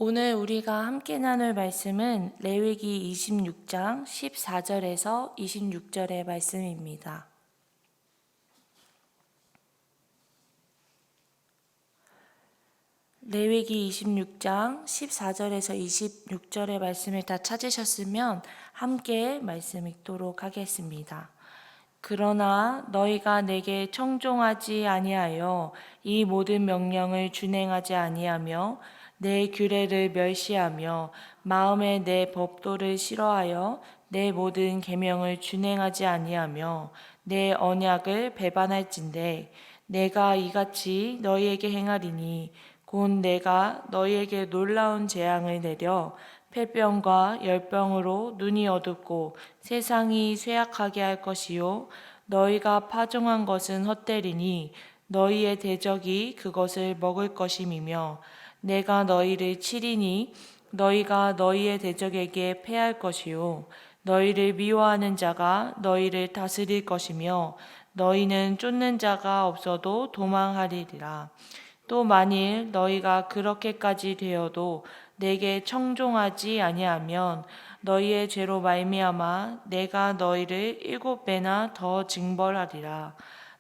오늘 우리가 함께 나눌 말씀은 레위기 26장 14절에서 26절의 말씀입니다. 레위기 26장 14절에서 26절의 말씀을 다 찾으셨으면 함께 말씀 읽도록 하겠습니다. 그러나 너희가 내게 청종하지 아니하여 이 모든 명령을 준행하지 아니하며 내 규례를 멸시하며 마음에 내 법도를 싫어하여 내 모든 계명을 준행하지 아니하며 내 언약을 배반할진대 내가 이같이 너희에게 행하리니 곧 내가 너희에게 놀라운 재앙을 내려 폐병과 열병으로 눈이 어둡고 세상이 쇠약하게 할 것이요 너희가 파종한 것은 헛되리니 너희의 대적이 그것을 먹을 것임이며 내가 너희를 치리니 너희가 너희의 대적에게 패할 것이요 너희를 미워하는 자가 너희를 다스릴 것이며 너희는 쫓는 자가 없어도 도망하리라. 또 만일 너희가 그렇게까지 되어도 내게 청종하지 아니하면 너희의 죄로 말미암아 내가 너희를 7배나 더 징벌하리라.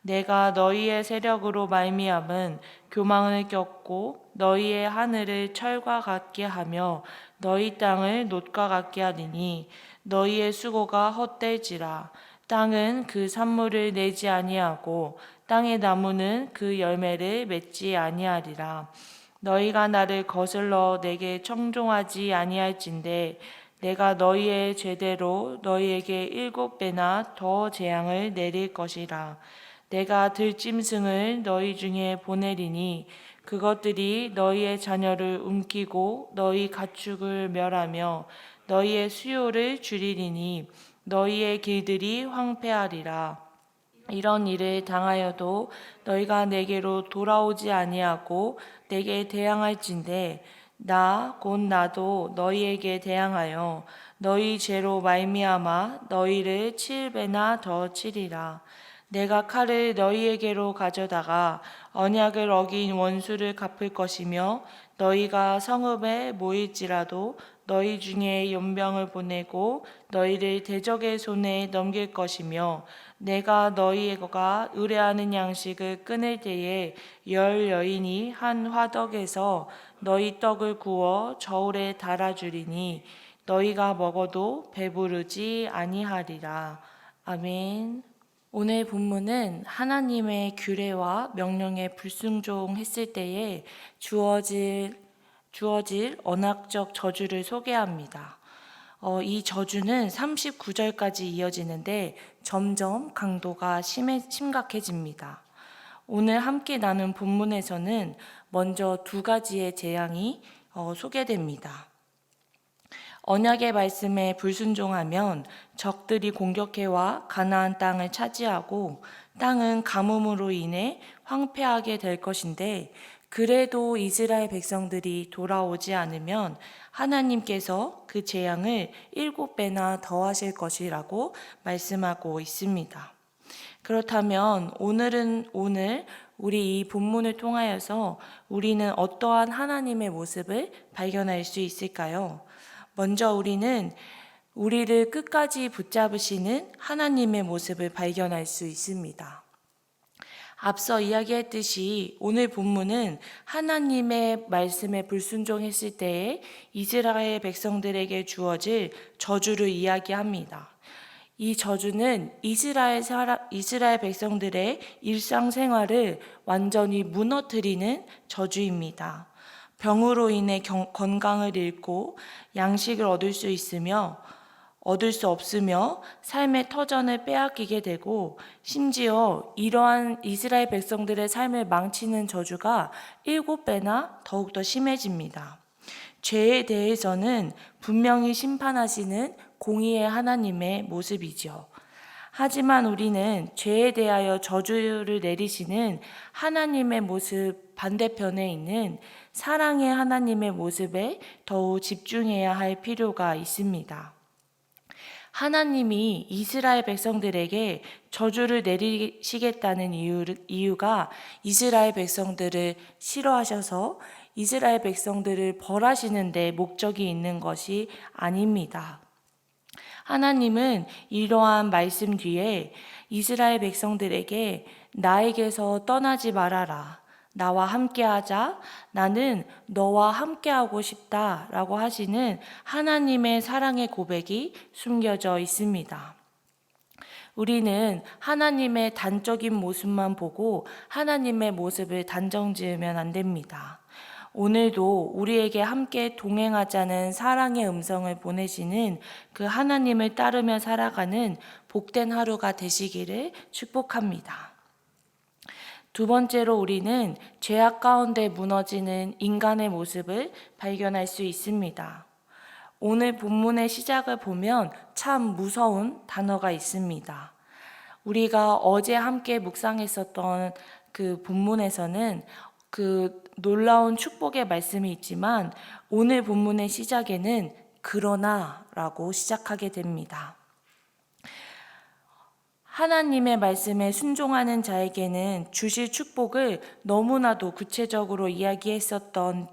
내가 너희의 세력으로 말미암은 교망을 꼈고 너희의 하늘을 철과 같게 하며 너희 땅을 놋과 같게 하리니 너희의 수고가 헛될지라. 땅은 그 산물을 내지 아니하고 땅의 나무는 그 열매를 맺지 아니하리라. 너희가 나를 거슬러 내게 청종하지 아니할진대 내가 너희의 죄대로 너희에게 7배나 더 재앙을 내릴 것이라. 내가 들짐승을 너희 중에 보내리니 그것들이 너희의 자녀를 움키고 너희 가축을 멸하며 너희의 수요를 줄이리니 너희의 길들이 황폐하리라. 이런 일을 당하여도 너희가 내게로 돌아오지 아니하고 내게 대항할진대 나 곧 나도 너희에게 대항하여 너희 죄로 말미암아 너희를 7배나 더 치리라. 내가 칼을 너희에게로 가져다가 언약을 어긴 원수를 갚을 것이며 너희가 성읍에 모일지라도 너희 중에 연병을 보내고 너희를 대적의 손에 넘길 것이며 내가 너희가 의뢰하는 양식을 끊을 때에 10 여인이 한 화덕에서 너희 떡을 구워 저울에 달아주리니 너희가 먹어도 배부르지 아니하리라. 아멘. 오늘 본문은 하나님의 규례와 명령에 불순종했을 때에 주어질 언약적 저주를 소개합니다. 이 저주는 39절까지 이어지는데 점점 강도가 심각해집니다. 오늘 함께 나눈 본문에서는 먼저 2가지의 재앙이 소개됩니다. 언약의 말씀에 불순종하면 적들이 공격해와 가나안 땅을 차지하고 땅은 가뭄으로 인해 황폐하게 될 것인데 그래도 이스라엘 백성들이 돌아오지 않으면 하나님께서 그 재앙을 7배나 더하실 것이라고 말씀하고 있습니다. 그렇다면 오늘 우리 이 본문을 통하여서 우리는 어떠한 하나님의 모습을 발견할 수 있을까요? 먼저 우리는 우리를 끝까지 붙잡으시는 하나님의 모습을 발견할 수 있습니다. 앞서 이야기했듯이 오늘 본문은 하나님의 말씀에 불순종했을 때에 이스라엘 백성들에게 주어질 저주를 이야기합니다. 이 저주는 이스라엘 백성들의 일상생활을 완전히 무너뜨리는 저주입니다. 병으로 인해 건강을 잃고 양식을 얻을 수 없으며 삶의 터전을 빼앗기게 되고 심지어 이러한 이스라엘 백성들의 삶을 망치는 저주가 7배나 더욱더 심해집니다. 죄에 대해서는 분명히 심판하시는 공의의 하나님의 모습이죠. 하지만 우리는 죄에 대하여 저주를 내리시는 하나님의 모습 반대편에 있는 사랑의 하나님의 모습에 더욱 집중해야 할 필요가 있습니다. 하나님이 이스라엘 백성들에게 저주를 내리시겠다는 이유가 이스라엘 백성들을 싫어하셔서 이스라엘 백성들을 벌하시는 데 목적이 있는 것이 아닙니다. 하나님은 이러한 말씀 뒤에 이스라엘 백성들에게 나에게서 떠나지 말아라. 나와 함께하자. 나는 너와 함께하고 싶다. 라고 하시는 하나님의 사랑의 고백이 숨겨져 있습니다. 우리는 하나님의 단적인 모습만 보고 하나님의 모습을 단정 지으면 안 됩니다. 오늘도 우리에게 함께 동행하자는 사랑의 음성을 보내시는 그 하나님을 따르며 살아가는 복된 하루가 되시기를 축복합니다. 두 번째로 우리는 죄악 가운데 무너지는 인간의 모습을 발견할 수 있습니다. 오늘 본문의 시작을 보면 참 무서운 단어가 있습니다. 우리가 어제 함께 묵상했었던 그 본문에서는 그 놀라운 축복의 말씀이 있지만 오늘 본문의 시작에는 그러나라고 시작하게 됩니다. 하나님의 말씀에 순종하는 자에게는 주실 축복을 너무나도 구체적으로 이야기했었던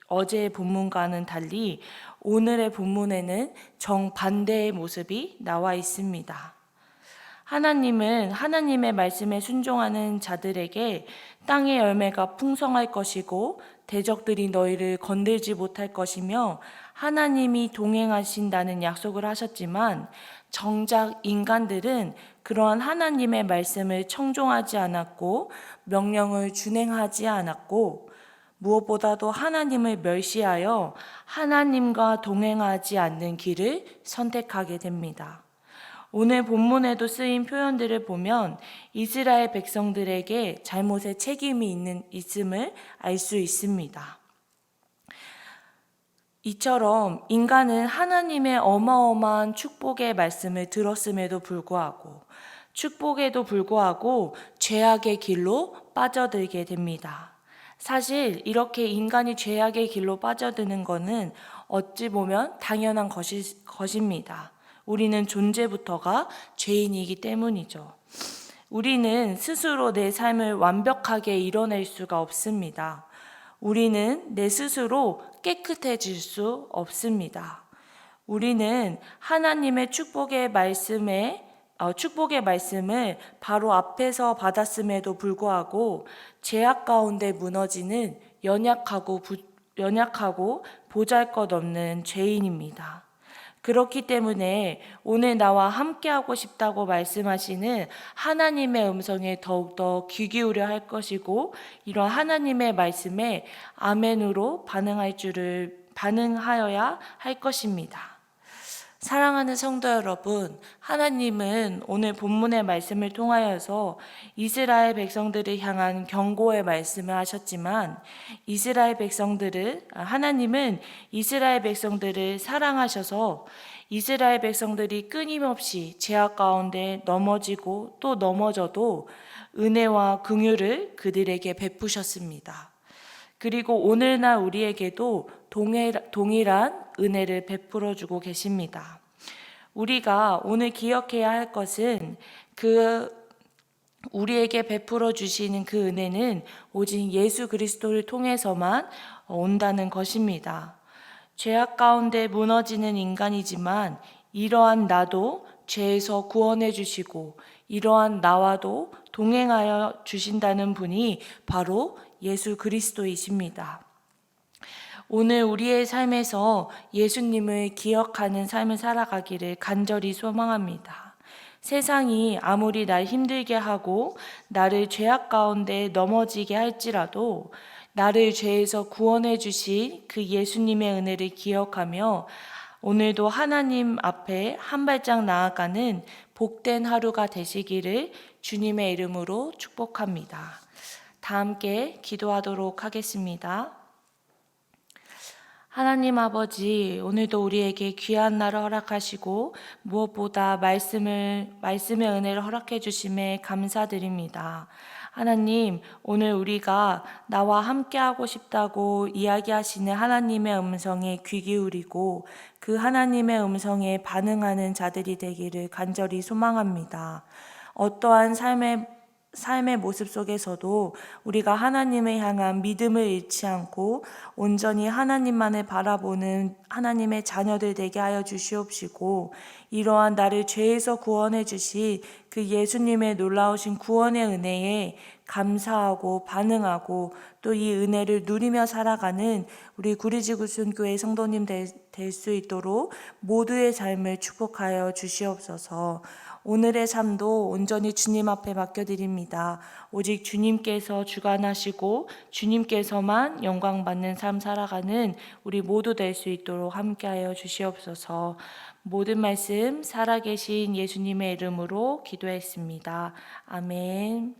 어제의 본문과는 달리 오늘의 본문에는 정반대의 모습이 나와 있습니다. 하나님은 하나님의 말씀에 순종하는 자들에게 땅의 열매가 풍성할 것이고 대적들이 너희를 건들지 못할 것이며 하나님이 동행하신다는 약속을 하셨지만 정작 인간들은 그러한 하나님의 말씀을 청종하지 않았고 명령을 준행하지 않았고 무엇보다도 하나님을 멸시하여 하나님과 동행하지 않는 길을 선택하게 됩니다. 오늘 본문에도 쓰인 표현들을 보면 이스라엘 백성들에게 잘못의 책임이 있음을 알 수 있습니다. 이처럼 인간은 하나님의 어마어마한 축복의 말씀을 들었음에도 불구하고 축복에도 불구하고 죄악의 길로 빠져들게 됩니다. 사실 이렇게 인간이 죄악의 길로 빠져드는 것은 어찌 보면 당연한 것입니다. 우리는 존재부터가 죄인이기 때문이죠. 우리는 스스로 내 삶을 완벽하게 이뤄낼 수가 없습니다. 우리는 내 스스로 깨끗해질 수 없습니다. 우리는 하나님의 축복의 말씀을 바로 앞에서 받았음에도 불구하고 죄악 가운데 무너지는 연약하고 보잘것없는 죄인입니다. 그렇기 때문에 오늘 나와 함께하고 싶다고 말씀하시는 하나님의 음성에 더욱더 귀 기울여 할 것이고 이런 하나님의 말씀에 아멘으로 반응하여야 할 것입니다. 사랑하는 성도 여러분, 하나님은 오늘 본문의 말씀을 통하여서 이스라엘 백성들을 향한 경고의 말씀을 하셨지만 하나님은 이스라엘 백성들을 사랑하셔서 이스라엘 백성들이 끊임없이 죄악 가운데 넘어지고 또 넘어져도 은혜와 긍휼을 그들에게 베푸셨습니다. 그리고 오늘날 우리에게도 동일한 은혜를 베풀어 주고 계십니다. 우리가 오늘 기억해야 할 것은 우리에게 베풀어 주시는 그 은혜는 오직 예수 그리스도를 통해서만 온다는 것입니다. 죄악 가운데 무너지는 인간이지만 이러한 나도 죄에서 구원해 주시고 이러한 나와도 동행하여 주신다는 분이 바로 예수 그리스도이십니다. 오늘 우리의 삶에서 예수님을 기억하는 삶을 살아가기를 간절히 소망합니다. 세상이 아무리 날 힘들게 하고 나를 죄악 가운데 넘어지게 할지라도 나를 죄에서 구원해 주신 그 예수님의 은혜를 기억하며 오늘도 하나님 앞에 한 발짝 나아가는 복된 하루가 되시기를 주님의 이름으로 축복합니다. 다 함께 기도하도록 하겠습니다. 하나님 아버지, 오늘도 우리에게 귀한 날을 허락하시고 무엇보다 말씀의 은혜를 허락해 주심에 감사드립니다. 하나님, 오늘 우리가 나와 함께하고 싶다고 이야기하시는 하나님의 음성에 귀 기울이고 그 하나님의 음성에 반응하는 자들이 되기를 간절히 소망합니다. 어떠한 삶의 삶의 모습 속에서도 우리가 하나님을 향한 믿음을 잃지 않고 온전히 하나님만을 바라보는 하나님의 자녀들 되게 하여 주시옵시고, 이러한 나를 죄에서 구원해 주신 그 예수님의 놀라우신 구원의 은혜에 감사하고 반응하고 또 이 은혜를 누리며 살아가는 우리 구리지구순교회 성도님 될 수 있도록 모두의 삶을 축복하여 주시옵소서. 오늘의 삶도 온전히 주님 앞에 맡겨드립니다. 오직 주님께서 주관하시고 주님께서만 영광받는 삶 살아가는 우리 모두 될 수 있도록 함께하여 주시옵소서. 모든 말씀 살아계신 예수님의 이름으로 기도했습니다. 아멘.